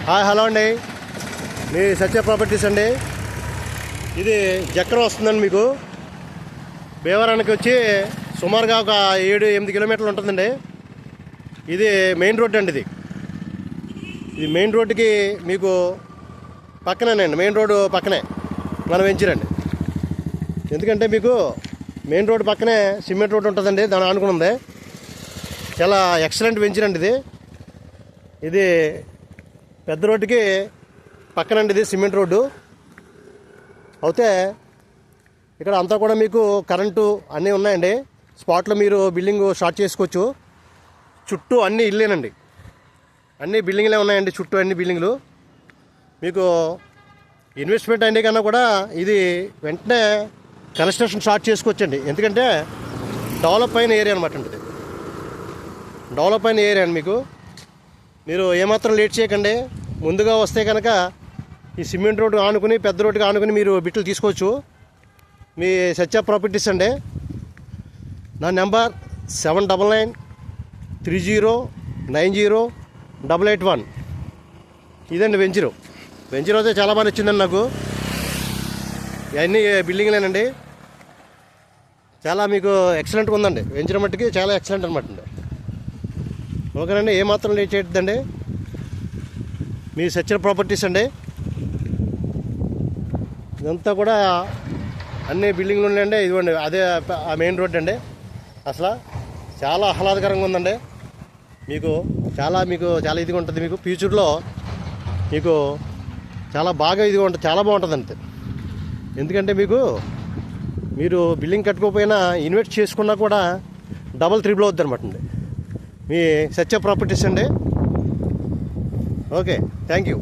Hi hello అండి, మీ సత్య properties అండి. ఇది చక్రం వస్తుందండి. మీకు భీమవరానికి వచ్చి సుమారుగా ఒక 7-8 కిలోమీటర్లు ఉంటుందండి. ఇది మెయిన్ రోడ్ అండి. ఇది మెయిన్ రోడ్డుకి మీకు పక్కనేనండి, మెయిన్ రోడ్డు పక్కనే మనం వెంచరండి. ఎందుకంటే మీకు మెయిన్ రోడ్డు పక్కనే సిమెంట్ రోడ్డు ఉంటుందండి, దాని ఆనుకుని ఉంది. చాలా ఎక్సలెంట్ వెంచరండి ఇది పెద్ద రోడ్డుకి పక్కనండి. ఇది సిమెంట్ రోడ్డు అయితే ఇక్కడ అంతా కూడా మీకు కరెంటు అన్నీ ఉన్నాయండి. స్పాట్లో మీరు బిల్డింగ్ స్టార్ట్ చేసుకోవచ్చు. చుట్టూ అన్ని ఇల్లేనండి, అన్ని బిల్డింగ్లే ఉన్నాయండి. చుట్టూ అన్ని బిల్డింగ్లు మీకు ఇన్వెస్ట్మెంట్ అన్నీ కన్నా కూడా ఇది వెంటనే కన్స్ట్రక్షన్ స్టార్ట్ చేసుకోవచ్చండి. ఎందుకంటే డెవలప్ అయిన ఏరియా అనమాట అండి. ఇది డెవలప్ అయిన ఏరియా అండి. మీకు మీరు ఏమాత్రం లేట్ చేయకండి. ముందుగా వస్తే కనుక ఈ సిమెంట్ రోడ్డు ఆనుకుని, పెద్ద రోడ్డుగా ఆనుకుని మీరు బిట్లు తీసుకోవచ్చు. మీ సత్య ప్రాపర్టీస్ అండి. నా నెంబర్ 7993090881. ఇదండి వెంచరు అయితే చాలా బాగా నచ్చిందండి నాకు. ఇవన్నీ బిల్డింగ్లేనండి. చాలా మీకు ఎక్సలెంట్గా ఉందండి. వెంచర్ మట్టుకి చాలా ఎక్సలెంట్ అనమాట అండి. ఓకేనండి, ఏమాత్రం లేట్ చేయొద్దండి. మీ సత్య ప్రాపర్టీస్ అండి. ఇదంతా కూడా అన్ని బిల్డింగ్లు ఉన్నాయండి. ఇదిగోండి అదే ఆ మెయిన్ రోడ్ అండి. అసలు చాలా ఆహ్లాదకరంగా ఉందండి. మీకు చాలా ఇదిగా ఉంటుంది. మీకు ఫ్యూచర్లో మీకు చాలా బాగా ఇదిగా ఉంటుంది, చాలా బాగుంటుంది అంతే. ఎందుకంటే మీరు బిల్డింగ్ కట్టుకోకపోయినా ఇన్వెస్ట్ చేసుకున్నా కూడా డబల్ త్రిబుల్ అవుద్ది అనమాట అండి. మీ సత్య ప్రాపర్టీస్ అండి. Okay, thank you.